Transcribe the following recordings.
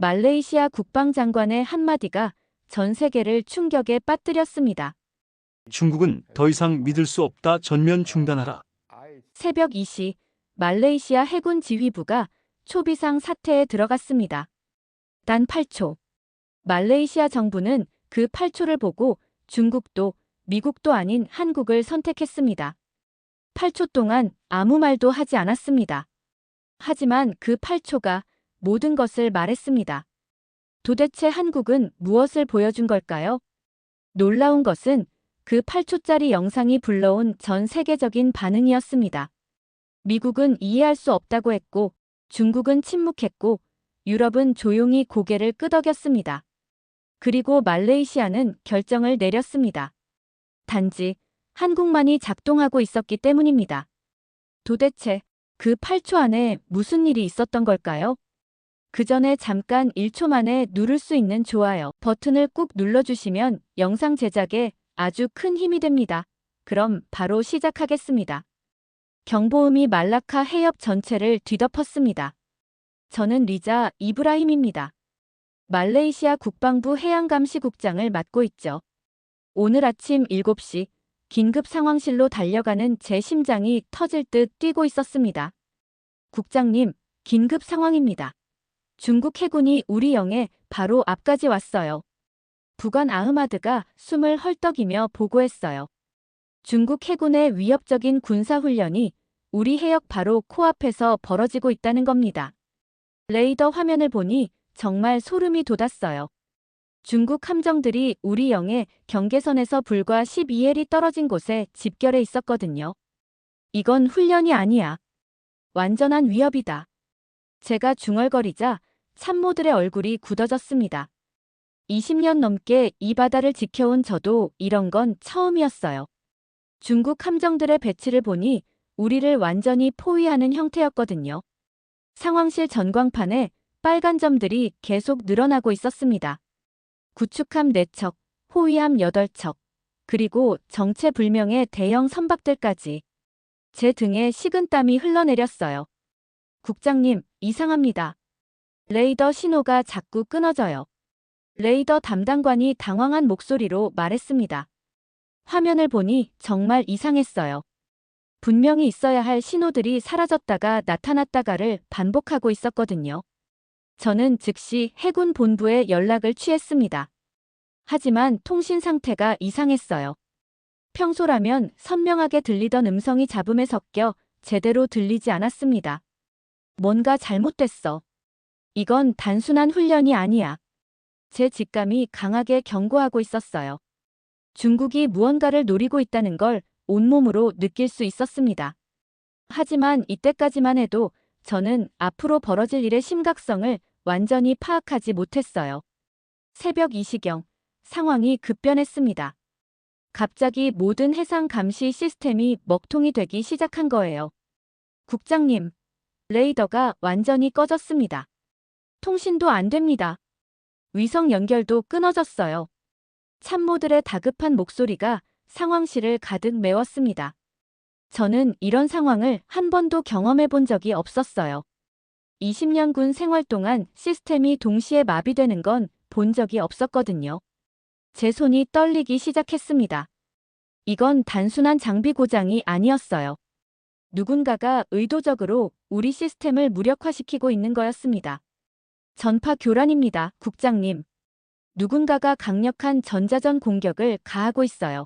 말레이시아 국방장관의 한마디가 전 세계를 충격에 빠뜨렸습니다. 중국은 더 이상 믿을 수 없다. 전면 중단하라. 새벽 2시 말레이시아 해군 지휘부가 초비상 사태에 들어갔습니다. 단 8초. 말레이시아 정부는 그 8초를 보고 중국도 미국도 아닌 한국을 선택했습니다. 8초 동안 아무 말도 하지 않았습니다. 하지만 그 8초가 모든 것을 말했습니다. 도대체 한국은 무엇을 보여준 걸까요? 놀라운 것은 그 8초짜리 영상이 불러온 전 세계적인 반응이었습니다. 미국은 이해할 수 없다고 했고, 중국은 침묵했고, 유럽은 조용히 고개를 끄덕였습니다. 그리고 말레이시아는 결정을 내렸습니다. 단지 한국만이 작동하고 있었기 때문입니다. 도대체 그 8초 안에 무슨 일이 있었던 걸까요? 그 전에 잠깐 1초 만에 누를 수 있는 좋아요 버튼을 꾹 눌러주시면 영상 제작에 아주 큰 힘이 됩니다. 그럼 바로 시작하겠습니다. 경보음이 말라카 해협 전체를 뒤덮었습니다. 저는 리자 이브라힘입니다. 말레이시아 국방부 해양감시국장을 맡고 있죠. 오늘 아침 7시 긴급 상황실로 달려가는 제 심장이 터질 듯 뛰고 있었습니다. 국장님, 긴급 상황입니다. 중국 해군이 우리 영해 바로 앞까지 왔어요. 부관 아흐마드가 숨을 헐떡이며 보고했어요. 중국 해군의 위협적인 군사훈련이 우리 해역 바로 코앞에서 벌어지고 있다는 겁니다. 레이더 화면을 보니 정말 소름이 돋았어요. 중국 함정들이 우리 영해 경계선에서 불과 12일이 떨어진 곳에 집결해 있었거든요. 이건 훈련이 아니야. 완전한 위협이다. 제가 중얼거리자 참모들의 얼굴이 굳어졌습니다. 20년 넘게 이 바다를 지켜온 저도 이런 건 처음이었어요. 중국 함정들의 배치를 보니 우리를 완전히 포위하는 형태였거든요. 상황실 전광판에 빨간 점들이 계속 늘어나고 있었습니다. 구축함 4척, 호위함 8척, 그리고 정체불명의 대형 선박들까지. 제 등에 식은땀이 흘러내렸어요. 국장님, 이상합니다. 레이더 신호가 자꾸 끊어져요. 레이더 담당관이 당황한 목소리로 말했습니다. 화면을 보니 정말 이상했어요. 분명히 있어야 할 신호들이 사라졌다가 나타났다가를 반복하고 있었거든요. 저는 즉시 해군 본부에 연락을 취했습니다. 하지만 통신 상태가 이상했어요. 평소라면 선명하게 들리던 음성이 잡음에 섞여 제대로 들리지 않았습니다. 뭔가 잘못됐어. 이건 단순한 훈련이 아니야. 제 직감이 강하게 경고하고 있었어요. 중국이 무언가를 노리고 있다는 걸 온몸으로 느낄 수 있었습니다. 하지만 이때까지만 해도 저는 앞으로 벌어질 일의 심각성을 완전히 파악하지 못했어요. 새벽 2시경, 상황이 급변했습니다. 갑자기 모든 해상 감시 시스템이 먹통이 되기 시작한 거예요. 국장님, 레이더가 완전히 꺼졌습니다. 통신도 안 됩니다. 위성 연결도 끊어졌어요. 참모들의 다급한 목소리가 상황실을 가득 메웠습니다. 저는 이런 상황을 한 번도 경험해 본 적이 없었어요. 20년 군 생활 동안 시스템이 동시에 마비되는 건 본 적이 없었거든요. 제 손이 떨리기 시작했습니다. 이건 단순한 장비 고장이 아니었어요. 누군가가 의도적으로 우리 시스템을 무력화시키고 있는 거였습니다. 전파 교란입니다, 국장님. 누군가가 강력한 전자전 공격을 가하고 있어요.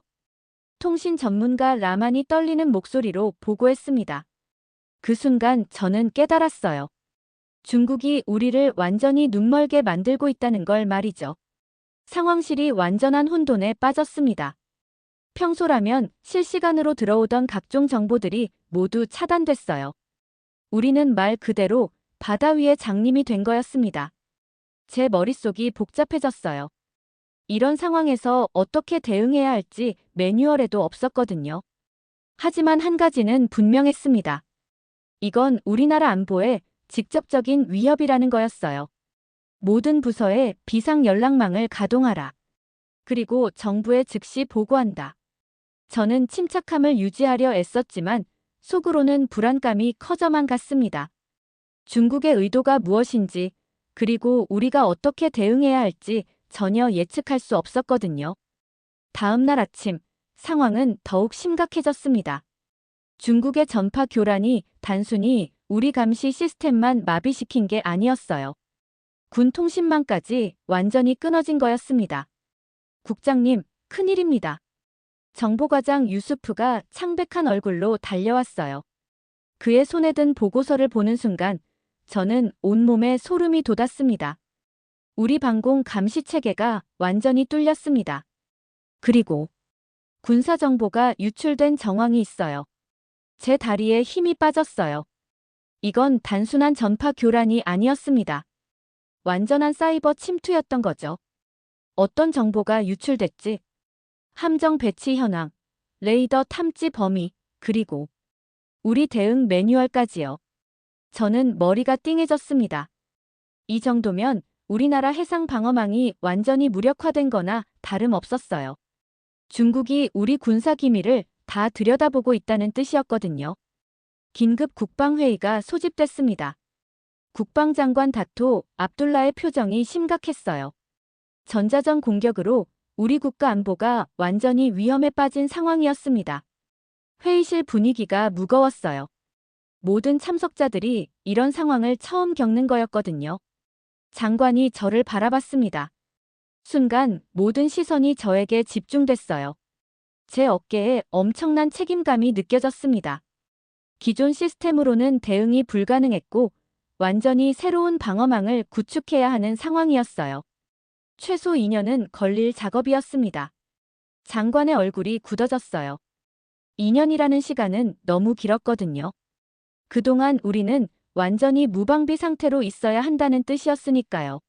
통신 전문가 라만이 떨리는 목소리로 보고했습니다. 그 순간 저는 깨달았어요. 중국이 우리를 완전히 눈멀게 만들고 있다는 걸 말이죠. 상황실이 완전한 혼돈에 빠졌습니다. 평소라면 실시간으로 들어오던 각종 정보들이 모두 차단됐어요. 우리는 말 그대로 바다 위의 장님이 된 거였습니다. 제 머릿속이 복잡해졌어요. 이런 상황에서 어떻게 대응해야 할지 매뉴얼에도 없었거든요. 하지만 한 가지는 분명했습니다. 이건 우리나라 안보에 직접적인 위협이라는 거였어요. 모든 부서에 비상 연락망을 가동하라. 그리고 정부에 즉시 보고한다. 저는 침착함을 유지하려 애썼지만 속으로는 불안감이 커져만 갔습니다. 중국의 의도가 무엇인지, 그리고 우리가 어떻게 대응해야 할지 전혀 예측할 수 없었거든요. 다음 날 아침, 상황은 더욱 심각해졌습니다. 중국의 전파 교란이 단순히 우리 감시 시스템만 마비시킨 게 아니었어요. 군 통신망까지 완전히 끊어진 거였습니다. 국장님, 큰일입니다. 정보과장 유수프가 창백한 얼굴로 달려왔어요. 그의 손에 든 보고서를 보는 순간 저는 온몸에 소름이 돋았습니다. 우리 방공 감시 체계가 완전히 뚫렸습니다. 그리고 군사 정보가 유출된 정황이 있어요. 제 다리에 힘이 빠졌어요. 이건 단순한 전파 교란이 아니었습니다. 완전한 사이버 침투였던 거죠. 어떤 정보가 유출됐지? 함정 배치 현황, 레이더 탐지 범위, 그리고 우리 대응 매뉴얼까지요. 저는 머리가 띵해졌습니다. 이 정도면 우리나라 해상 방어망이 완전히 무력화된 거나 다름없었어요. 중국이 우리 군사 기밀을 다 들여다보고 있다는 뜻이었거든요. 긴급 국방회의가 소집됐습니다. 국방장관 다토 압둘라의 표정이 심각했어요. 전자전 공격으로 우리 국가 안보가 완전히 위험에 빠진 상황이었습니다. 회의실 분위기가 무거웠어요. 모든 참석자들이 이런 상황을 처음 겪는 거였거든요. 장관이 저를 바라봤습니다. 순간 모든 시선이 저에게 집중됐어요. 제 어깨에 엄청난 책임감이 느껴졌습니다. 기존 시스템으로는 대응이 불가능했고 완전히 새로운 방어망을 구축해야 하는 상황이었어요. 최소 2년은 걸릴 작업이었습니다. 장관의 얼굴이 굳어졌어요. 2년이라는 시간은 너무 길었거든요. 그동안 우리는 완전히 무방비 상태로 있어야 한다는 뜻이었으니까요.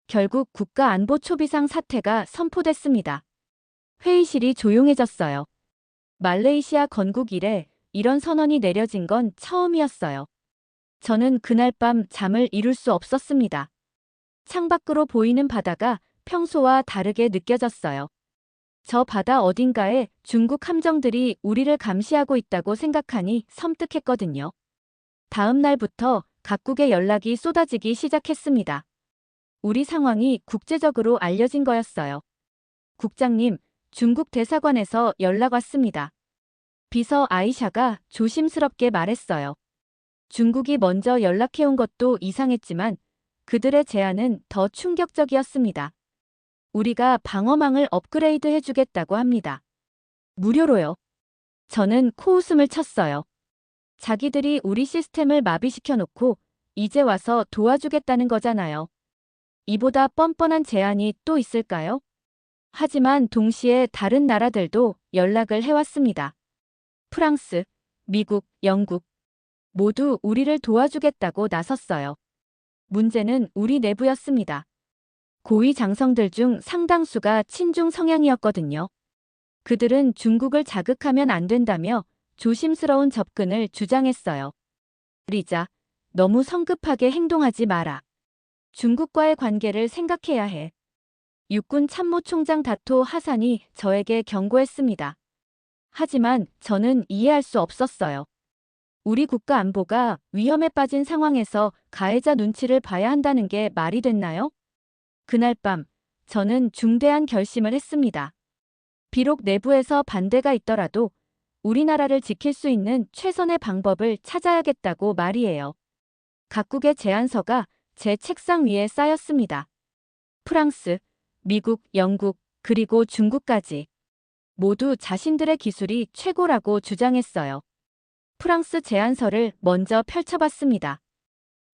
결국 국가안보초비상 사태가 선포됐습니다. 회의실이 조용해졌어요. 말레이시아 건국 이래 이런 선언이 내려진 건 처음이었어요. 저는 그날 밤 잠을 이룰 수 없었습니다. 창밖으로 보이는 바다가 평소와 다르게 느껴졌어요. 저 바다 어딘가에 중국 함정들이 우리를 감시하고 있다고 생각하니 섬뜩했거든요. 다음 날부터 각국의 연락이 쏟아지기 시작했습니다. 우리 상황이 국제적으로 알려진 거였어요. 국장님, 중국 대사관에서 연락 왔습니다. 비서 아이샤가 조심스럽게 말했어요. 중국이 먼저 연락해온 것도 이상했지만 그들의 제안은 더 충격적이었습니다. 우리가 방어망을 업그레이드 해주겠다고 합니다. 무료로요. 저는 코웃음을 쳤어요. 자기들이 우리 시스템을 마비시켜놓고 이제 와서 도와주겠다는 거잖아요. 이보다 뻔뻔한 제안이 또 있을까요? 하지만 동시에 다른 나라들도 연락을 해왔습니다. 프랑스, 미국, 영국 모두 우리를 도와주겠다고 나섰어요. 문제는 우리 내부였습니다. 고위 장성들 중 상당수가 친중 성향이었거든요. 그들은 중국을 자극하면 안 된다며 조심스러운 접근을 주장했어요. 리자, 너무 성급하게 행동하지 마라. 중국과의 관계를 생각해야 해. 육군 참모총장 다토 하산이 저에게 경고했습니다. 하지만 저는 이해할 수 없었어요. 우리 국가 안보가 위험에 빠진 상황에서 가해자 눈치를 봐야 한다는 게 말이 됐나요? 그날 밤, 저는 중대한 결심을 했습니다. 비록 내부에서 반대가 있더라도 우리나라를 지킬 수 있는 최선의 방법을 찾아야겠다고 말이에요. 각국의 제안서가 제 책상 위에 쌓였습니다. 프랑스, 미국, 영국, 그리고 중국까지 모두 자신들의 기술이 최고라고 주장했어요. 프랑스 제안서를 먼저 펼쳐봤습니다.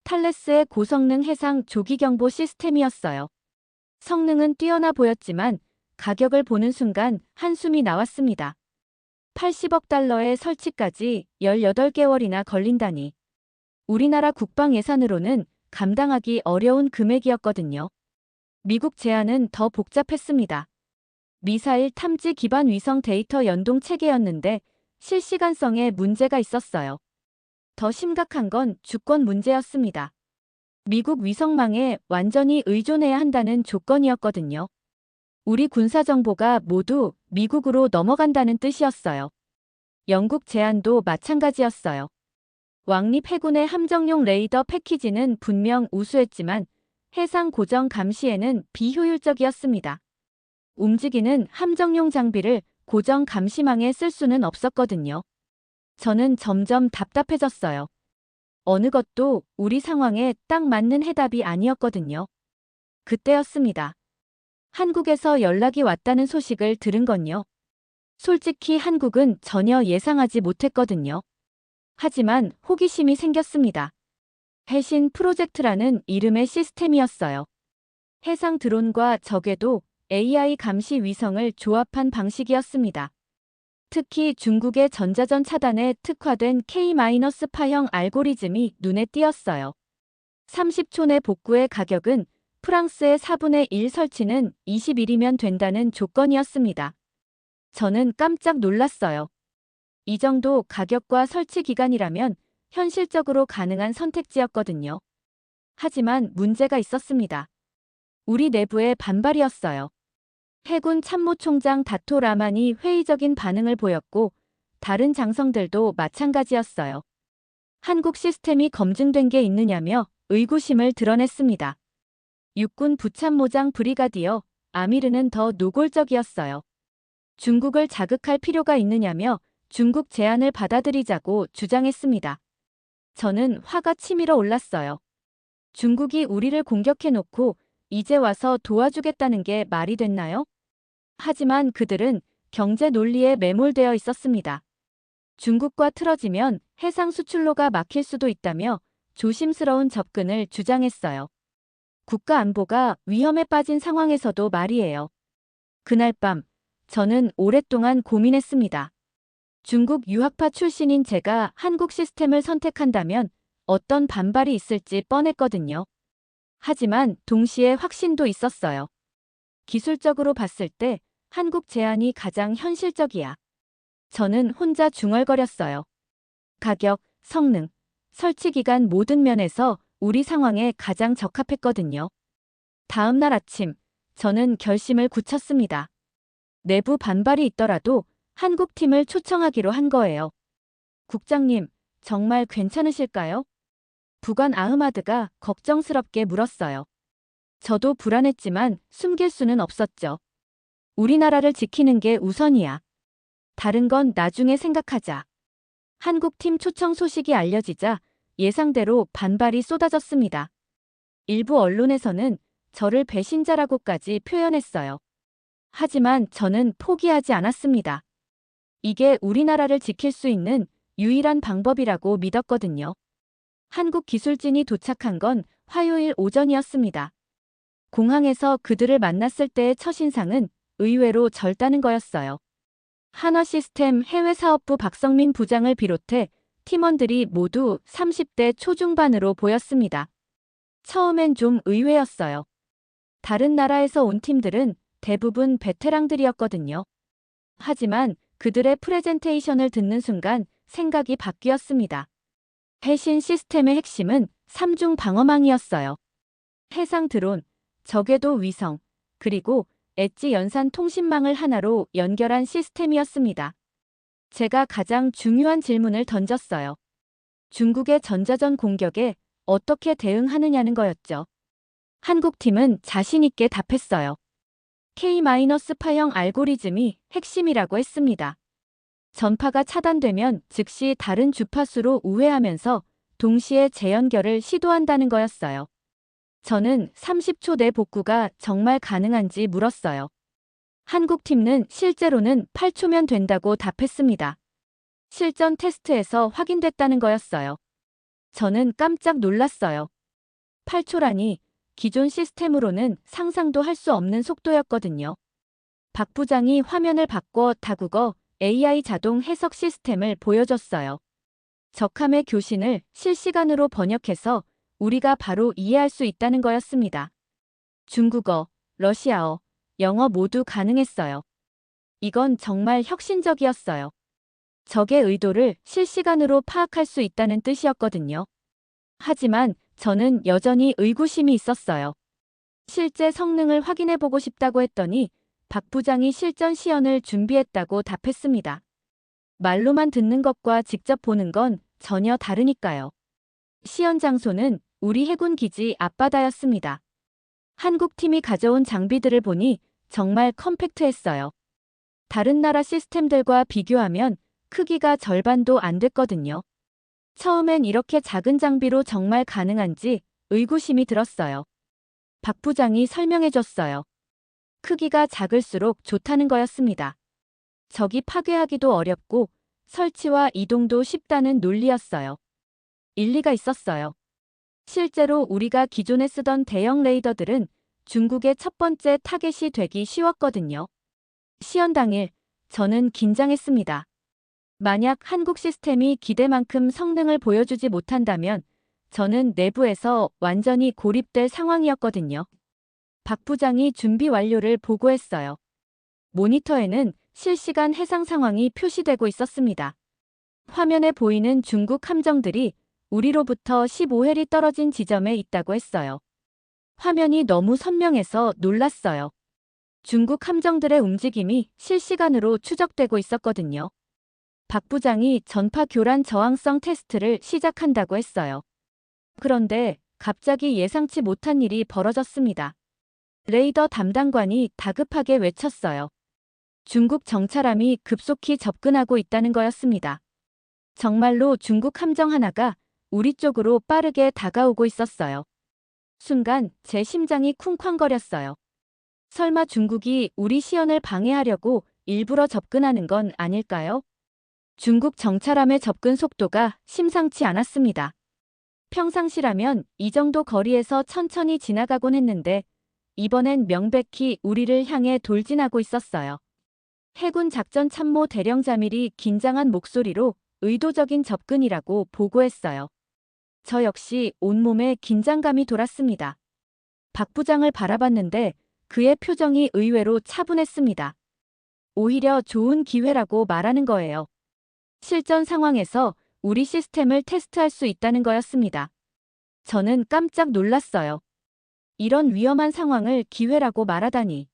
탈레스의 고성능 해상 조기경보 시스템이었어요. 성능은 뛰어나 보였지만 가격을 보는 순간 한숨이 나왔습니다. 80억 달러의 설치까지 18개월이나 걸린다니. 우리나라 국방 예산으로는 감당하기 어려운 금액이었거든요. 미국 제안은 더 복잡했습니다. 미사일 탐지 기반 위성 데이터 연동 체계였는데 실시간성에 문제가 있었어요. 더 심각한 건 주권 문제였습니다. 미국 위성망에 완전히 의존해야 한다는 조건이었거든요. 우리 군사정보가 모두 미국으로 넘어간다는 뜻이었어요. 영국 제안도 마찬가지였어요. 왕립 해군의 함정용 레이더 패키지는 분명 우수했지만 해상 고정 감시에는 비효율적이었습니다. 움직이는 함정용 장비를 고정 감시망에 쓸 수는 없었거든요. 저는 점점 답답해졌어요. 어느 것도 우리 상황에 딱 맞는 해답이 아니었거든요. 그때였습니다. 한국에서 연락이 왔다는 소식을 들은 건요. 솔직히 한국은 전혀 예상하지 못했거든요. 하지만 호기심이 생겼습니다. 해신 프로젝트라는 이름의 시스템이었어요. 해상 드론과 적에도 AI 감시 위성을 조합한 방식이었습니다. 특히 중국의 전자전 차단에 특화된 K-파형 알고리즘이 눈에 띄었어요. 30초 내 복구의 가격은 프랑스의 4분의 1 설치는 20일이면 된다는 조건이었습니다. 저는 깜짝 놀랐어요. 이 정도 가격과 설치 기간이라면 현실적으로 가능한 선택지였거든요. 하지만 문제가 있었습니다. 우리 내부의 반발이었어요. 해군 참모총장 다토 라만이 회의적인 반응을 보였고 다른 장성들도 마찬가지였어요. 한국 시스템이 검증된 게 있느냐며 의구심을 드러냈습니다. 육군 부참모장 브리가디어 아미르는 더 노골적이었어요. 중국을 자극할 필요가 있느냐며 중국 제안을 받아들이자고 주장했습니다. 저는 화가 치밀어 올랐어요. 중국이 우리를 공격해놓고 이제 와서 도와주겠다는 게 말이 됐나요? 하지만 그들은 경제 논리에 매몰되어 있었습니다. 중국과 틀어지면 해상 수출로가 막힐 수도 있다며 조심스러운 접근을 주장했어요. 국가 안보가 위험에 빠진 상황에서도 말이에요. 그날 밤, 저는 오랫동안 고민했습니다. 중국 유학파 출신인 제가 한국 시스템을 선택한다면 어떤 반발이 있을지 뻔했거든요. 하지만 동시에 확신도 있었어요. 기술적으로 봤을 때 한국 제안이 가장 현실적이야. 저는 혼자 중얼거렸어요. 가격, 성능, 설치 기간 모든 면에서 우리 상황에 가장 적합했거든요. 다음 날 아침, 저는 결심을 굳혔습니다. 내부 반발이 있더라도 한국 팀을 초청하기로 한 거예요. 국장님, 정말 괜찮으실까요? 부관 아흐마드가 걱정스럽게 물었어요. 저도 불안했지만 숨길 수는 없었죠. 우리나라를 지키는 게 우선이야. 다른 건 나중에 생각하자. 한국팀 초청 소식이 알려지자 예상대로 반발이 쏟아졌습니다. 일부 언론에서는 저를 배신자라고까지 표현했어요. 하지만 저는 포기하지 않았습니다. 이게 우리나라를 지킬 수 있는 유일한 방법이라고 믿었거든요. 한국 기술진이 도착한 건 화요일 오전이었습니다. 공항에서 그들을 만났을 때의 첫인상은 의외로 젊다는 거였어요. 한화시스템 해외사업부 박성민 부장을 비롯해 팀원들이 모두 30대 초중반으로 보였습니다. 처음엔 좀 의외였어요. 다른 나라에서 온 팀들은 대부분 베테랑들이었거든요. 하지만 그들의 프레젠테이션을 듣는 순간 생각이 바뀌었습니다. 해신 시스템의 핵심은 3중 방어망이었어요. 해상 드론, 저궤도 위성, 그리고 엣지 연산 통신망을 하나로 연결한 시스템이었습니다. 제가 가장 중요한 질문을 던졌어요. 중국의 전자전 공격에 어떻게 대응하느냐는 거였죠. 한국팀은 자신 있게 답했어요. K-파형 알고리즘이 핵심이라고 했습니다. 전파가 차단되면 즉시 다른 주파수로 우회하면서 동시에 재연결을 시도한다는 거였어요. 저는 30초 내 복구가 정말 가능한지 물었어요. 한국팀은 실제로는 8초면 된다고 답했습니다. 실전 테스트에서 확인됐다는 거였어요. 저는 깜짝 놀랐어요. 8초라니 기존 시스템으로는 상상도 할 수 없는 속도였거든요. 박 부장이 화면을 바꿔 다국어 AI 자동 해석 시스템을 보여줬어요. 적함의 교신을 실시간으로 번역해서 우리가 바로 이해할 수 있다는 거였습니다. 중국어, 러시아어, 영어 모두 가능했어요. 이건 정말 혁신적이었어요. 적의 의도를 실시간으로 파악할 수 있다는 뜻이었거든요. 하지만 저는 여전히 의구심이 있었어요. 실제 성능을 확인해보고 싶다고 했더니 박 부장이 실전 시연을 준비했다고 답했습니다. 말로만 듣는 것과 직접 보는 건 전혀 다르니까요. 시연 장소는 우리 해군 기지 앞바다였습니다. 한국 팀이 가져온 장비들을 보니 정말 컴팩트했어요. 다른 나라 시스템들과 비교하면 크기가 절반도 안 됐거든요. 처음엔 이렇게 작은 장비로 정말 가능한지 의구심이 들었어요. 박 부장이 설명해줬어요. 크기가 작을수록 좋다는 거였습니다. 적이 파괴하기도 어렵고 설치와 이동도 쉽다는 논리였어요. 일리가 있었어요. 실제로 우리가 기존에 쓰던 대형 레이더들은 중국의 첫 번째 타겟이 되기 쉬웠거든요. 시연 당일, 저는 긴장했습니다. 만약 한국 시스템이 기대만큼 성능을 보여주지 못한다면 저는 내부에서 완전히 고립될 상황이었거든요. 박 부장이 준비 완료를 보고했어요. 모니터에는 실시간 해상 상황이 표시되고 있었습니다. 화면에 보이는 중국 함정들이 우리로부터 15회리 떨어진 지점에 있다고 했어요. 화면이 너무 선명해서 놀랐어요. 중국 함정들의 움직임이 실시간으로 추적되고 있었거든요. 박 부장이 전파 교란 저항성 테스트를 시작한다고 했어요. 그런데 갑자기 예상치 못한 일이 벌어졌습니다. 레이더 담당관이 다급하게 외쳤어요. 중국 정찰함이 급속히 접근하고 있다는 거였습니다. 정말로 중국 함정 하나가 우리 쪽으로 빠르게 다가오고 있었어요. 순간 제 심장이 쿵쾅거렸어요. 설마 중국이 우리 시연을 방해하려고 일부러 접근하는 건 아닐까요? 중국 정찰함의 접근 속도가 심상치 않았습니다. 평상시라면 이 정도 거리에서 천천히 지나가곤 했는데 이번엔 명백히 우리를 향해 돌진하고 있었어요. 해군 작전 참모 대령 자밀이 긴장한 목소리로 의도적인 접근이라고 보고했어요. 저 역시 온몸에 긴장감이 돌았습니다. 박 부장을 바라봤는데 그의 표정이 의외로 차분했습니다. 오히려 좋은 기회라고 말하는 거예요. 실전 상황에서 우리 시스템을 테스트할 수 있다는 거였습니다. 저는 깜짝 놀랐어요. 이런 위험한 상황을 기회라고 말하다니.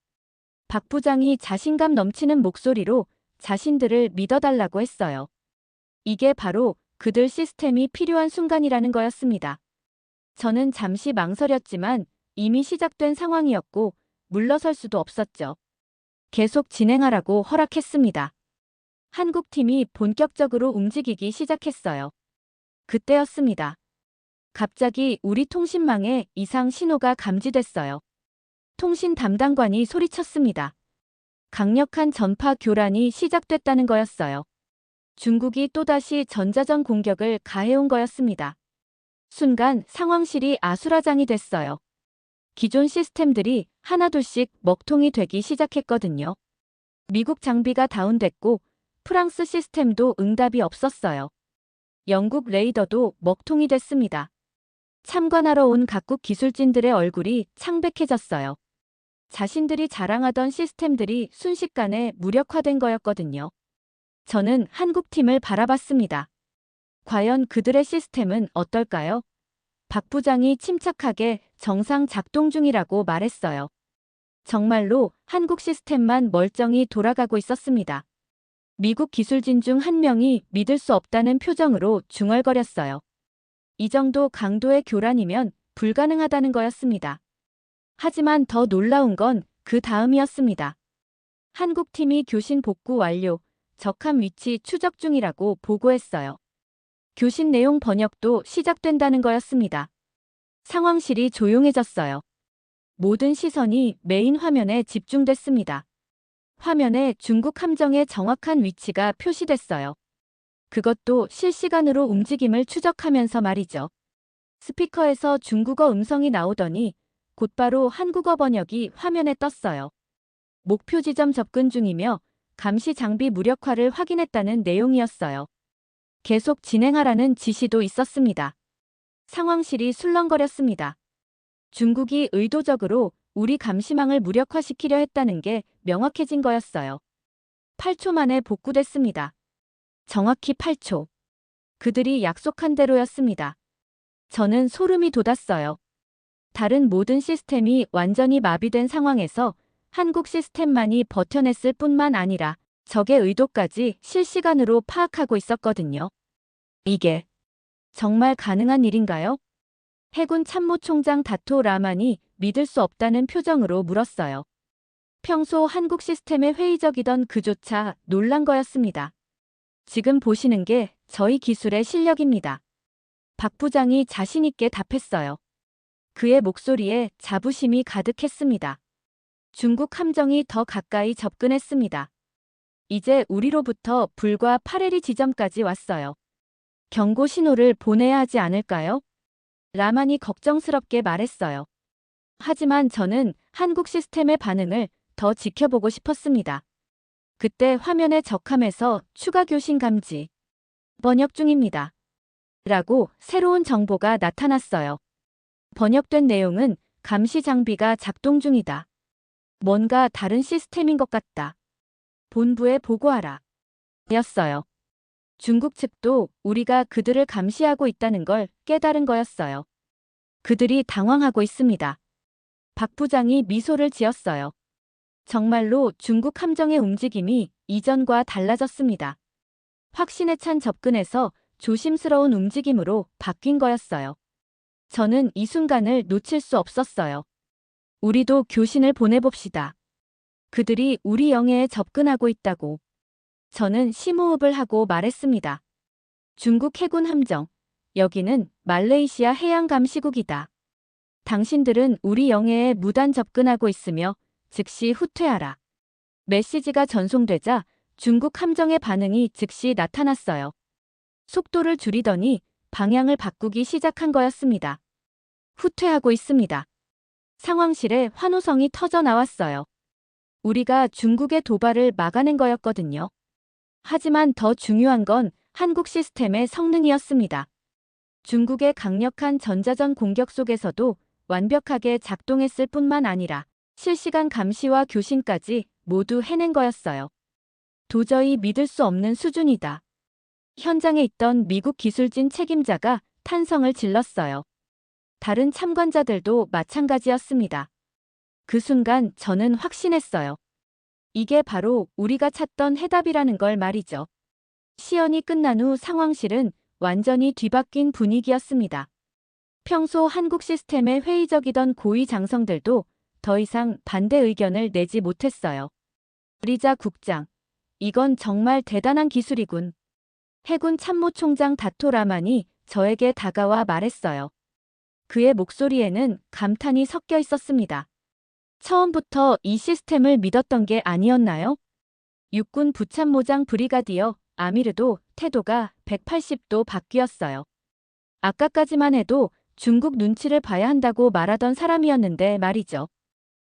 박 부장이 자신감 넘치는 목소리로 자신들을 믿어달라고 했어요. 이게 바로 그들 시스템이 필요한 순간이라는 거였습니다. 저는 잠시 망설였지만 이미 시작된 상황이었고 물러설 수도 없었죠. 계속 진행하라고 허락했습니다. 한국팀이 본격적으로 움직이기 시작했어요. 그때였습니다. 갑자기 우리 통신망에 이상 신호가 감지됐어요. 통신 담당관이 소리쳤습니다. 강력한 전파 교란이 시작됐다는 거였어요. 중국이 또다시 전자전 공격을 가해온 거였습니다. 순간 상황실이 아수라장이 됐어요. 기존 시스템들이 하나둘씩 먹통이 되기 시작했거든요. 미국 장비가 다운됐고 프랑스 시스템도 응답이 없었어요. 영국 레이더도 먹통이 됐습니다. 참관하러 온 각국 기술진들의 얼굴이 창백해졌어요. 자신들이 자랑하던 시스템들이 순식간에 무력화된 거였거든요. 저는 한국팀을 바라봤습니다. 과연 그들의 시스템은 어떨까요? 박 부장이 침착하게 정상 작동 중이라고 말했어요. 정말로 한국 시스템만 멀쩡히 돌아가고 있었습니다. 미국 기술진 중 한 명이 믿을 수 없다는 표정으로 중얼거렸어요. 이 정도 강도의 교란이면 불가능하다는 거였습니다. 하지만 더 놀라운 건 그 다음이었습니다. 한국팀이 교신 복구 완료, 적함 위치 추적 중이라고 보고했어요. 교신 내용 번역도 시작된다는 거였습니다. 상황실이 조용해졌어요. 모든 시선이 메인 화면에 집중됐습니다. 화면에 중국 함정의 정확한 위치가 표시됐어요. 그것도 실시간으로 움직임을 추적하면서 말이죠. 스피커에서 중국어 음성이 나오더니 곧바로 한국어 번역이 화면에 떴어요. 목표 지점 접근 중이며 감시 장비 무력화를 확인했다는 내용이었어요. 계속 진행하라는 지시도 있었습니다. 상황실이 술렁거렸습니다. 중국이 의도적으로 우리 감시망을 무력화시키려 했다는 게 명확해진 거였어요. 8초 만에 복구됐습니다. 정확히 8초. 그들이 약속한 대로였습니다. 저는 소름이 돋았어요. 다른 모든 시스템이 완전히 마비된 상황에서 한국 시스템만이 버텨냈을 뿐만 아니라 적의 의도까지 실시간으로 파악하고 있었거든요. 이게 정말 가능한 일인가요? 해군 참모총장 다토 라만이 믿을 수 없다는 표정으로 물었어요. 평소 한국 시스템에 회의적이던 그조차 놀란 거였습니다. 지금 보시는 게 저희 기술의 실력입니다. 박 부장이 자신 있게 답했어요. 그의 목소리에 자부심이 가득했습니다. 중국 함정이 더 가까이 접근했습니다. 이제 우리로부터 불과 8해리 지점까지 왔어요. 경고 신호를 보내야 하지 않을까요? 라만이 걱정스럽게 말했어요. 하지만 저는 한국 시스템의 반응을 더 지켜보고 싶었습니다. 그때 화면에 적함에서 추가 교신 감지. 번역 중입니다. 라고 새로운 정보가 나타났어요. 번역된 내용은 감시 장비가 작동 중이다. 뭔가 다른 시스템인 것 같다. 본부에 보고하라. 였어요. 중국 측도 우리가 그들을 감시하고 있다는 걸 깨달은 거였어요. 그들이 당황하고 있습니다. 박 부장이 미소를 지었어요. 정말로 중국 함정의 움직임이 이전과 달라졌습니다. 확신에 찬 접근에서 조심스러운 움직임으로 바뀐 거였어요. 저는 이 순간을 놓칠 수 없었어요. 우리도 교신을 보내봅시다. 그들이 우리 영해에 접근하고 있다고. 저는 심호흡을 하고 말했습니다. 중국 해군 함정. 여기는 말레이시아 해양감시국이다. 당신들은 우리 영해에 무단 접근하고 있으며 즉시 후퇴하라. 메시지가 전송되자 중국 함정의 반응이 즉시 나타났어요. 속도를 줄이더니 방향을 바꾸기 시작한 거였습니다. 후퇴하고 있습니다. 상황실에 환호성이 터져 나왔어요. 우리가 중국의 도발을 막아낸 거였거든요. 하지만 더 중요한 건 한국 시스템의 성능이었습니다. 중국의 강력한 전자전 공격 속에서도 완벽하게 작동했을 뿐만 아니라 실시간 감시와 교신까지 모두 해낸 거였어요. 도저히 믿을 수 없는 수준이다. 현장에 있던 미국 기술진 책임자가 탄성을 질렀어요. 다른 참관자들도 마찬가지였습니다. 그 순간 저는 확신했어요. 이게 바로 우리가 찾던 해답이라는 걸 말이죠. 시연이 끝난 후 상황실은 완전히 뒤바뀐 분위기였습니다. 평소 한국 시스템에 회의적이던 고위 장성들도 더 이상 반대 의견을 내지 못했어요. 리자 국장, 이건 정말 대단한 기술이군. 해군 참모총장 다토 라만이 저에게 다가와 말했어요. 그의 목소리에는 감탄이 섞여 있었습니다. 처음부터 이 시스템을 믿었던 게 아니었나요? 육군 부참모장 브리가디어 아미르도 태도가 180도 바뀌었어요. 아까까지만 해도 중국 눈치를 봐야 한다고 말하던 사람이었는데 말이죠.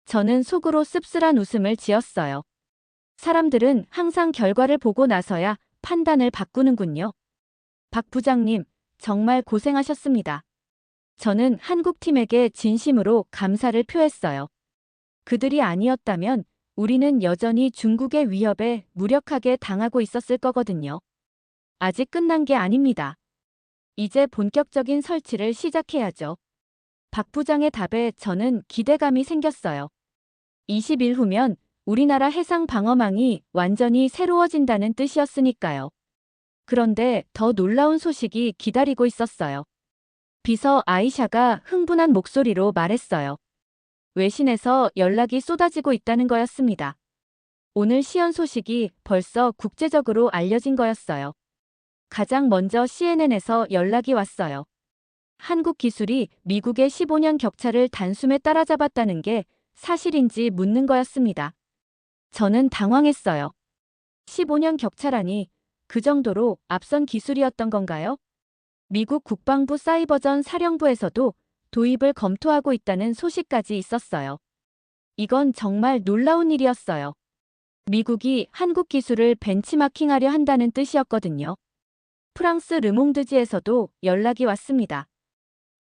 저는 속으로 씁쓸한 웃음을 지었어요. 사람들은 항상 결과를 보고 나서야 판단을 바꾸는군요. 박 부장님, 정말 고생하셨습니다. 저는 한국팀에게 진심으로 감사를 표했어요. 그들이 아니었다면 우리는 여전히 중국의 위협에 무력하게 당하고 있었을 거거든요. 아직 끝난 게 아닙니다. 이제 본격적인 설치를 시작해야죠. 박 부장의 답에 저는 기대감이 생겼어요. 20일 후면 우리나라 해상 방어망이 완전히 새로워진다는 뜻이었으니까요. 그런데 더 놀라운 소식이 기다리고 있었어요. 비서 아이샤가 흥분한 목소리로 말했어요. 외신에서 연락이 쏟아지고 있다는 거였습니다. 오늘 시연 소식이 벌써 국제적으로 알려진 거였어요. 가장 먼저 CNN에서 연락이 왔어요. 한국 기술이 미국의 15년 격차를 단숨에 따라잡았다는 게 사실인지 묻는 거였습니다. 저는 당황했어요. 15년 격차라니 그 정도로 앞선 기술이었던 건가요? 미국 국방부 사이버전 사령부에서도 도입을 검토하고 있다는 소식까지 있었어요. 이건 정말 놀라운 일이었어요. 미국이 한국 기술을 벤치마킹하려 한다는 뜻이었거든요. 프랑스 르몽드지에서도 연락이 왔습니다.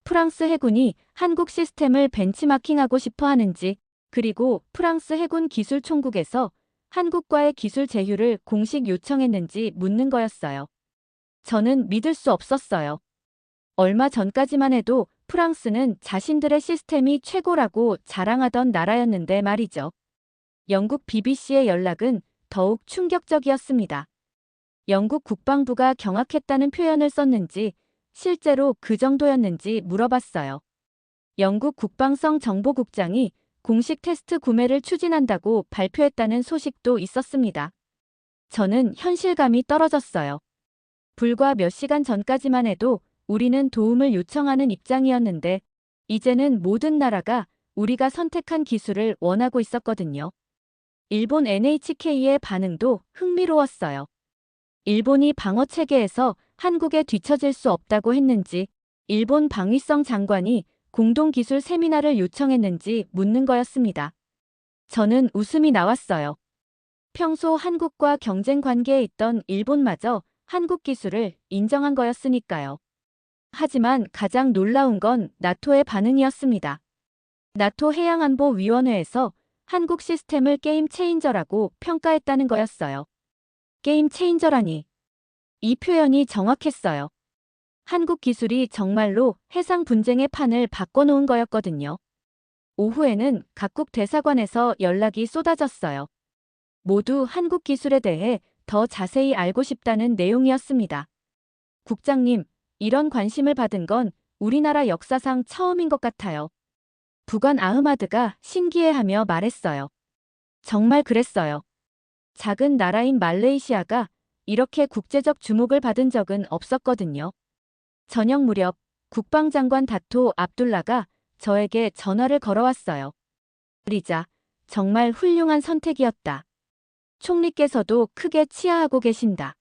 프랑스 해군이 한국 시스템을 벤치마킹하고 싶어 하는지, 그리고 프랑스 해군 기술총국에서 한국과의 기술 제휴를 공식 요청했는지 묻는 거였어요. 저는 믿을 수 없었어요. 얼마 전까지만 해도 프랑스는 자신들의 시스템이 최고라고 자랑하던 나라였는데 말이죠. 영국 BBC의 연락은 더욱 충격적이었습니다. 영국 국방부가 경악했다는 표현을 썼는지 실제로 그 정도였는지 물어봤어요. 영국 국방성 정보국장이 공식 테스트 구매를 추진한다고 발표했다는 소식도 있었습니다. 저는 현실감이 떨어졌어요. 불과 몇 시간 전까지만 해도 우리는 도움을 요청하는 입장이었는데, 이제는 모든 나라가 우리가 선택한 기술을 원하고 있었거든요. 일본 NHK의 반응도 흥미로웠어요. 일본이 방어 체계에서 한국에 뒤처질 수 없다고 했는지, 일본 방위성 장관이 공동기술 세미나를 요청했는지 묻는 거였습니다. 저는 웃음이 나왔어요. 평소 한국과 경쟁 관계에 있던 일본마저 한국 기술을 인정한 거였으니까요. 하지만 가장 놀라운 건 나토의 반응이었습니다. 나토 해양안보위원회에서 한국 시스템을 게임 체인저라고 평가했다는 거였어요. 게임 체인저라니. 이 표현이 정확했어요. 한국 기술이 정말로 해상 분쟁의 판을 바꿔놓은 거였거든요. 오후에는 각국 대사관에서 연락이 쏟아졌어요. 모두 한국 기술에 대해 더 자세히 알고 싶다는 내용이었습니다. 국장님, 이런 관심을 받은 건 우리나라 역사상 처음인 것 같아요. 부관 아흐마드가 신기해하며 말했어요. 정말 그랬어요. 작은 나라인 말레이시아가 이렇게 국제적 주목을 받은 적은 없었거든요. 저녁 무렵 국방장관 다토 압둘라가 저에게 전화를 걸어왔어요. 리자, 정말 훌륭한 선택이었다. 총리께서도 크게 치하하고 계신다.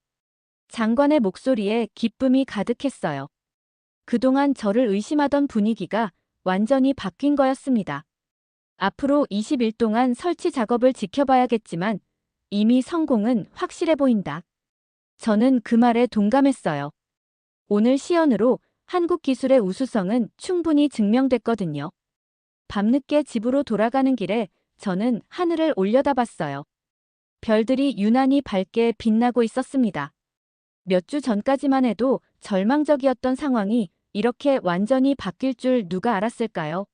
장관의 목소리에 기쁨이 가득했어요. 그동안 저를 의심하던 분위기가 완전히 바뀐 거였습니다. 앞으로 20일 동안 설치 작업을 지켜봐야겠지만 이미 성공은 확실해 보인다. 저는 그 말에 동감했어요. 오늘 시연으로 한국 기술의 우수성은 충분히 증명됐거든요. 밤늦게 집으로 돌아가는 길에 저는 하늘을 올려다봤어요. 별들이 유난히 밝게 빛나고 있었습니다. 몇 주 전까지만 해도 절망적이었던 상황이 이렇게 완전히 바뀔 줄 누가 알았을까요?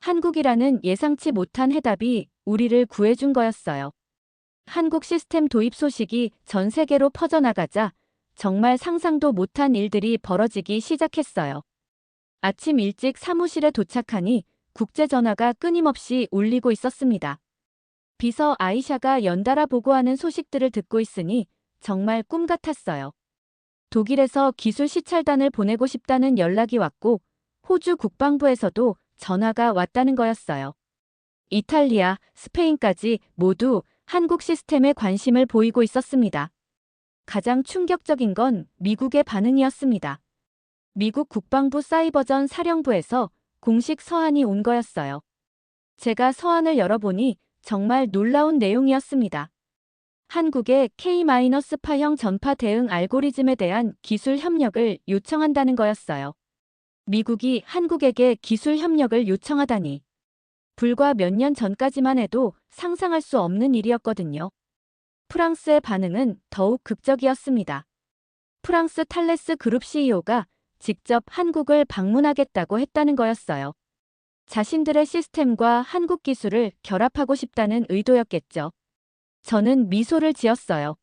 한국이라는 예상치 못한 해답이 우리를 구해준 거였어요. 한국 시스템 도입 소식이 전 세계로 퍼져나가자 정말 상상도 못한 일들이 벌어지기 시작했어요. 아침 일찍 사무실에 도착하니 국제 전화가 끊임없이 울리고 있었습니다. 비서 아이샤가 연달아 보고하는 소식들을 듣고 있으니 정말 꿈 같았어요. 독일에서 기술 시찰단을 보내고 싶다는 연락이 왔고, 호주 국방부에서도 전화가 왔다는 거였어요. 이탈리아, 스페인까지 모두 한국 시스템에 관심을 보이고 있었습니다. 가장 충격적인 건 미국의 반응이었습니다. 미국 국방부 사이버전 사령부에서 공식 서한이 온 거였어요. 제가 서한을 열어보니 정말 놀라운 내용이었습니다. 한국의 K-8형 전파 대응 알고리즘에 대한 기술 협력을 요청한다는 거였어요. 미국이 한국에게 기술 협력을 요청하다니. 불과 몇 년 전까지만 해도 상상할 수 없는 일이었거든요. 프랑스의 반응은 더욱 극적이었습니다. 프랑스 탈레스 그룹 CEO가 직접 한국을 방문하겠다고 했다는 거였어요. 자신들의 시스템과 한국 기술을 결합하고 싶다는 의도였겠죠. 저는 미소를 지었어요.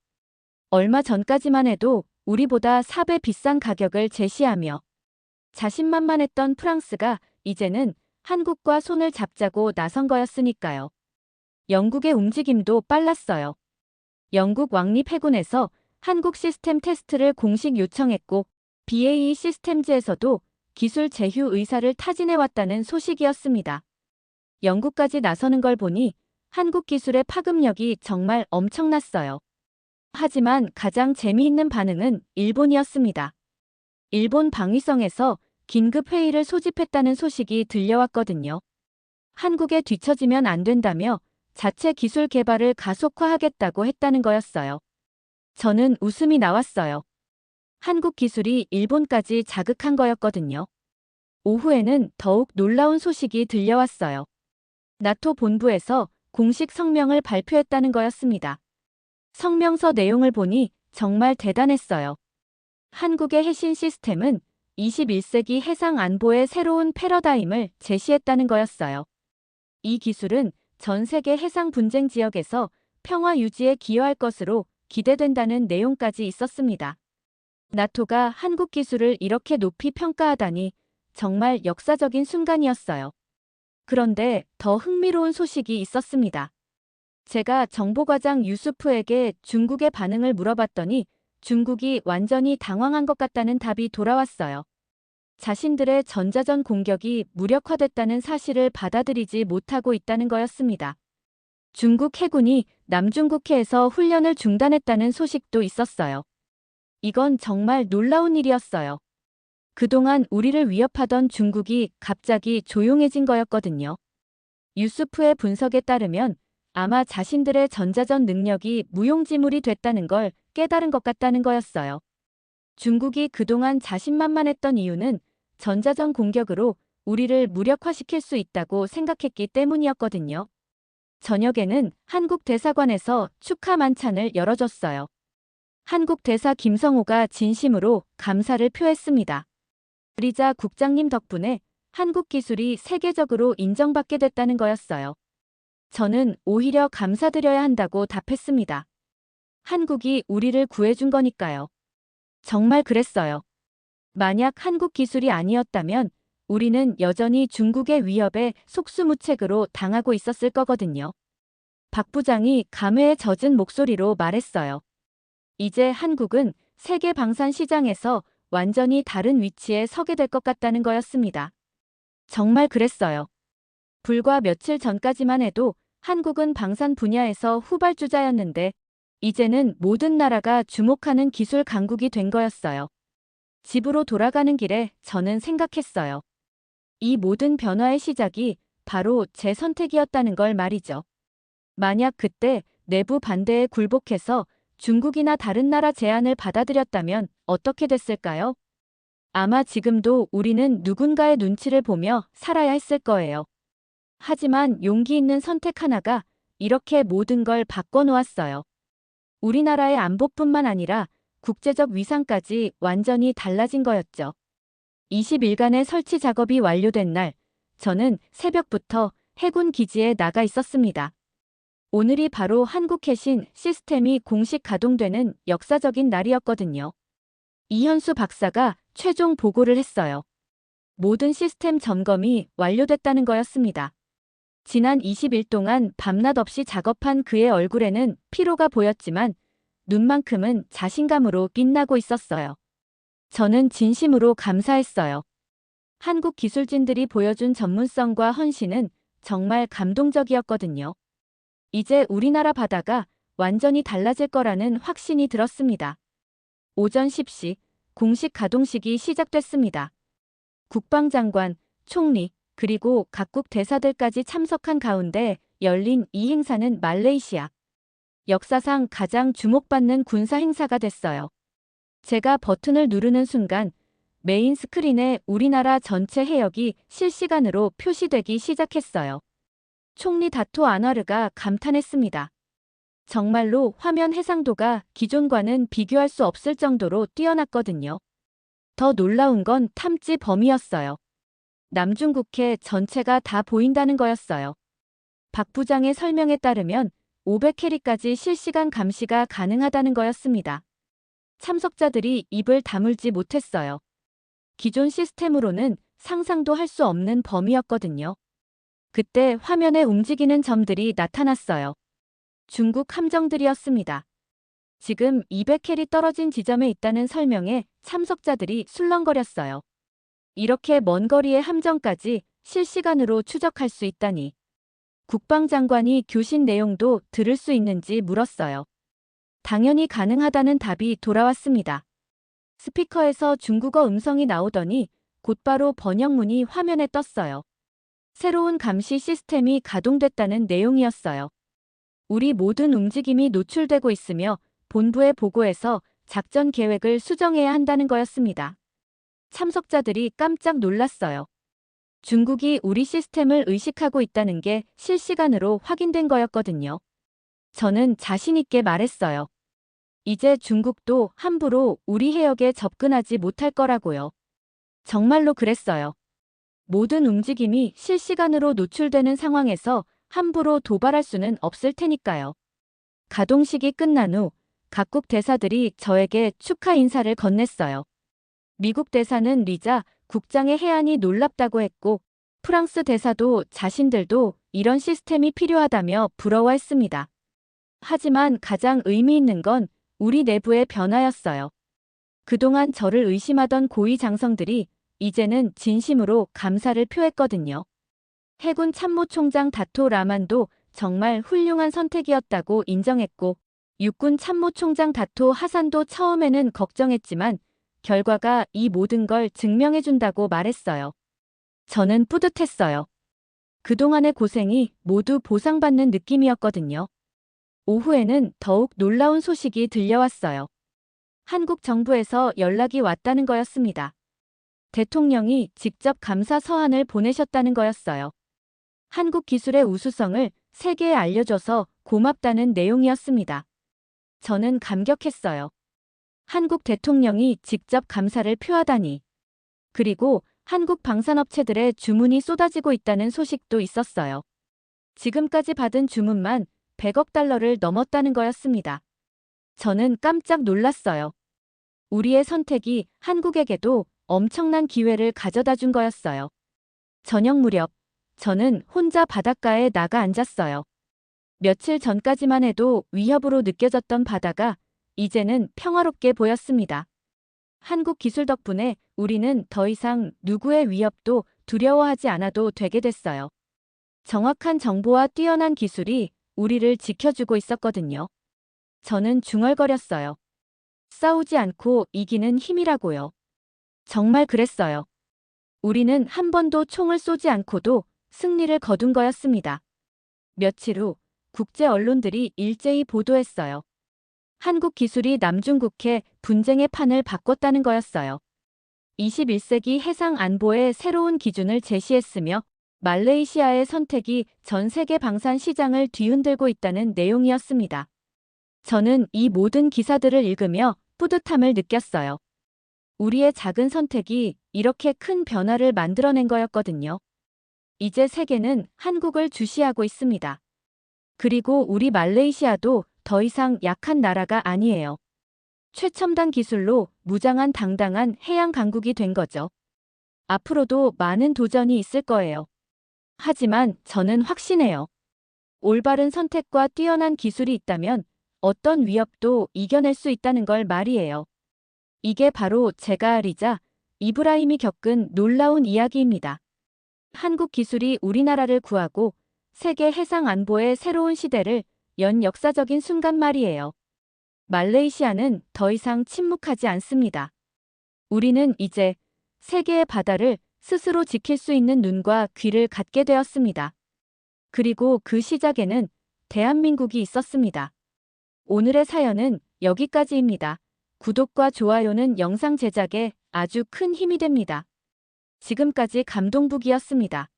얼마 전까지만 해도 우리보다 4배 비싼 가격을 제시하며 자신만만했던 프랑스가 이제는 한국과 손을 잡자고 나선 거였으니까요. 영국의 움직임도 빨랐어요. 영국 왕립해군에서 한국 시스템 테스트를 공식 요청했고, BAE 시스템즈에서도 기술 제휴 의사를 타진해왔다는 소식이었습니다. 영국까지 나서는 걸 보니 한국 기술의 파급력이 정말 엄청났어요. 하지만 가장 재미있는 반응은 일본이었습니다. 일본 방위성에서 긴급 회의를 소집했다는 소식이 들려왔거든요. 한국에 뒤처지면 안 된다며 자체 기술 개발을 가속화하겠다고 했다는 거였어요. 저는 웃음이 나왔어요. 한국 기술이 일본까지 자극한 거였거든요. 오후에는 더욱 놀라운 소식이 들려왔어요. 나토 본부에서 공식 성명을 발표했다는 거였습니다. 성명서 내용을 보니 정말 대단했어요. 한국의 해신 시스템은 21세기 해상 안보의 새로운 패러다임을 제시했다는 거였어요. 이 기술은 전 세계 해상 분쟁 지역에서 평화 유지에 기여할 것으로 기대된다는 내용까지 있었습니다. 나토가 한국 기술을 이렇게 높이 평가하다니 정말 역사적인 순간이었어요. 그런데 더 흥미로운 소식이 있었습니다. 제가 정보과장 유수프에게 중국의 반응을 물어봤더니 중국이 완전히 당황한 것 같다는 답이 돌아왔어요. 자신들의 전자전 공격이 무력화됐다는 사실을 받아들이지 못하고 있다는 거였습니다. 중국 해군이 남중국해에서 훈련을 중단했다는 소식도 있었어요. 이건 정말 놀라운 일이었어요. 그동안 우리를 위협하던 중국이 갑자기 조용해진 거였거든요. 유수프의 분석에 따르면 아마 자신들의 전자전 능력이 무용지물이 됐다는 걸 깨달은 것 같다는 거였어요. 중국이 그동안 자신만만했던 이유는 전자전 공격으로 우리를 무력화시킬 수 있다고 생각했기 때문이었거든요. 저녁에는 한국 대사관에서 축하 만찬을 열어줬어요. 한국 대사 김성호가 진심으로 감사를 표했습니다. 리자 국장님 덕분에 한국 기술이 세계적으로 인정받게 됐다는 거였어요. 저는 오히려 감사드려야 한다고 답했습니다. 한국이 우리를 구해준 거니까요. 정말 그랬어요. 만약 한국 기술이 아니었다면 우리는 여전히 중국의 위협에 속수무책으로 당하고 있었을 거거든요. 박 부장이 감회에 젖은 목소리로 말했어요. 이제 한국은 세계 방산 시장에서 완전히 다른 위치에 서게 될 것 같다는 거였습니다. 정말 그랬어요. 불과 며칠 전까지만 해도 한국은 방산 분야에서 후발주자였는데 이제는 모든 나라가 주목하는 기술 강국이 된 거였어요. 집으로 돌아가는 길에 저는 생각했어요. 이 모든 변화의 시작이 바로 제 선택이었다는 걸 말이죠. 만약 그때 내부 반대에 굴복해서 중국이나 다른 나라 제안을 받아들였다면 어떻게 됐을까요? 아마 지금도 우리는 누군가의 눈치를 보며 살아야 했을 거예요. 하지만 용기 있는 선택 하나가 이렇게 모든 걸 바꿔놓았어요. 우리나라의 안보뿐만 아니라 국제적 위상까지 완전히 달라진 거였죠. 20일간의 설치 작업이 완료된 날, 저는 새벽부터 해군 기지에 나가 있었습니다. 오늘이 바로 한국 해신 시스템이 공식 가동되는 역사적인 날이었거든요. 이현수 박사가 최종 보고를 했어요. 모든 시스템 점검이 완료됐다는 거였습니다. 지난 20일 동안 밤낮 없이 작업한 그의 얼굴에는 피로가 보였지만 눈만큼은 자신감으로 빛나고 있었어요. 저는 진심으로 감사했어요. 한국 기술진들이 보여준 전문성과 헌신은 정말 감동적이었거든요. 이제 우리나라 바다가 완전히 달라질 거라는 확신이 들었습니다. 오전 10시 공식 가동식이 시작됐습니다. 국방장관, 총리, 그리고 각국 대사들까지 참석한 가운데 열린 이 행사는 말레이시아 역사상 가장 주목받는 군사 행사가 됐어요. 제가 버튼을 누르는 순간 메인 스크린에 우리나라 전체 해역이 실시간으로 표시되기 시작했어요. 총리 다토 안와르가 감탄했습니다. 정말로 화면 해상도가 기존과는 비교할 수 없을 정도로 뛰어났거든요. 더 놀라운 건 탐지 범위였어요. 남중국해 전체가 다 보인다는 거였어요. 박 부장의 설명에 따르면 500캐리까지 실시간 감시가 가능하다는 거였습니다. 참석자들이 입을 다물지 못했어요. 기존 시스템으로는 상상도 할 수 없는 범위였거든요. 그때 화면에 움직이는 점들이 나타났어요. 중국 함정들이었습니다. 지금 200캐리 떨어진 지점에 있다는 설명에 참석자들이 술렁거렸어요. 이렇게 먼 거리의 함정까지 실시간으로 추적할 수 있다니. 국방장관이 교신 내용도 들을 수 있는지 물었어요. 당연히 가능하다는 답이 돌아왔습니다. 스피커에서 중국어 음성이 나오더니 곧바로 번역문이 화면에 떴어요. 새로운 감시 시스템이 가동됐다는 내용이었어요. 우리 모든 움직임이 노출되고 있으며 본부에 보고해서 작전 계획을 수정해야 한다는 거였습니다. 참석자들이 깜짝 놀랐어요. 중국이 우리 시스템을 의식하고 있다는 게 실시간으로 확인된 거였거든요. 저는 자신 있게 말했어요. 이제 중국도 함부로 우리 해역에 접근하지 못할 거라고요. 정말로 그랬어요. 모든 움직임이 실시간으로 노출되는 상황에서 함부로 도발할 수는 없을 테니까요. 가동식이 끝난 후 각국 대사들이 저에게 축하 인사를 건넸어요. 미국 대사는 리자 국장의 해안이 놀랍다고 했고 프랑스 대사도 자신들도 이런 시스템이 필요하다며 부러워했습니다. 하지만 가장 의미 있는 건 우리 내부의 변화였어요. 그동안 저를 의심하던 고위 장성들이 이제는 진심으로 감사를 표했거든요. 해군 참모총장 다토 라만도 정말 훌륭한 선택이었다고 인정했고 육군 참모총장 다토 하산도 처음에는 걱정했지만 결과가 이 모든 걸 증명해준다고 말했어요. 저는 뿌듯했어요. 그동안의 고생이 모두 보상받는 느낌이었거든요. 오후에는 더욱 놀라운 소식이 들려왔어요. 한국 정부에서 연락이 왔다는 거였습니다. 대통령이 직접 감사 서한을 보내셨다는 거였어요. 한국 기술의 우수성을 세계에 알려줘서 고맙다는 내용이었습니다. 저는 감격했어요. 한국 대통령이 직접 감사를 표하다니. 그리고 한국 방산업체들의 주문이 쏟아지고 있다는 소식도 있었어요. 지금까지 받은 주문만 100억 달러를 넘었다는 거였습니다. 저는 깜짝 놀랐어요. 우리의 선택이 한국에게도 엄청난 기회를 가져다 준 거였어요. 저녁 무렵, 저는 혼자 바닷가에 나가 앉았어요. 며칠 전까지만 해도 위협으로 느껴졌던 바다가 이제는 평화롭게 보였습니다. 한국 기술 덕분에 우리는 더 이상 누구의 위협도 두려워하지 않아도 되게 됐어요. 정확한 정보와 뛰어난 기술이 우리를 지켜주고 있었거든요. 저는 중얼거렸어요. 싸우지 않고 이기는 힘이라고요. 정말 그랬어요. 우리는 한 번도 총을 쏘지 않고도 승리를 거둔 거였습니다. 며칠 후 국제 언론들이 일제히 보도했어요. 한국 기술이 남중국해 분쟁의 판을 바꿨다는 거였어요. 21세기 해상 안보의 새로운 기준을 제시했으며 말레이시아의 선택이 전 세계 방산 시장을 뒤흔들고 있다는 내용이었습니다. 저는 이 모든 기사들을 읽으며 뿌듯함을 느꼈어요. 우리의 작은 선택이 이렇게 큰 변화를 만들어낸 거였거든요. 이제 세계는 한국을 주시하고 있습니다. 그리고 우리 말레이시아도 더 이상 약한 나라가 아니에요. 최첨단 기술로 무장한 당당한 해양 강국이 된 거죠. 앞으로도 많은 도전이 있을 거예요. 하지만 저는 확신해요. 올바른 선택과 뛰어난 기술이 있다면 어떤 위협도 이겨낼 수 있다는 걸 말이에요. 이게 바로 제가 리자 이브라임이 겪은 놀라운 이야기입니다. 한국 기술이 우리나라를 구하고 세계 해상 안보의 새로운 시대를 연 역사적인 순간 말이에요. 말레이시아는 더 이상 침묵하지 않습니다. 우리는 이제 세계의 바다를 스스로 지킬 수 있는 눈과 귀를 갖게 되었습니다. 그리고 그 시작에는 대한민국이 있었습니다. 오늘의 사연은 여기까지입니다. 구독과 좋아요는 영상 제작에 아주 큰 힘이 됩니다. 지금까지 감동북이었습니다.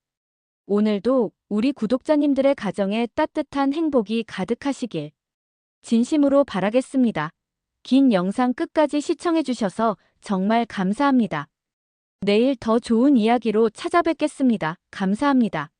오늘도 우리 구독자님들의 가정에 따뜻한 행복이 가득하시길 진심으로 바라겠습니다. 긴 영상 끝까지 시청해주셔서 정말 감사합니다. 내일 더 좋은 이야기로 찾아뵙겠습니다. 감사합니다.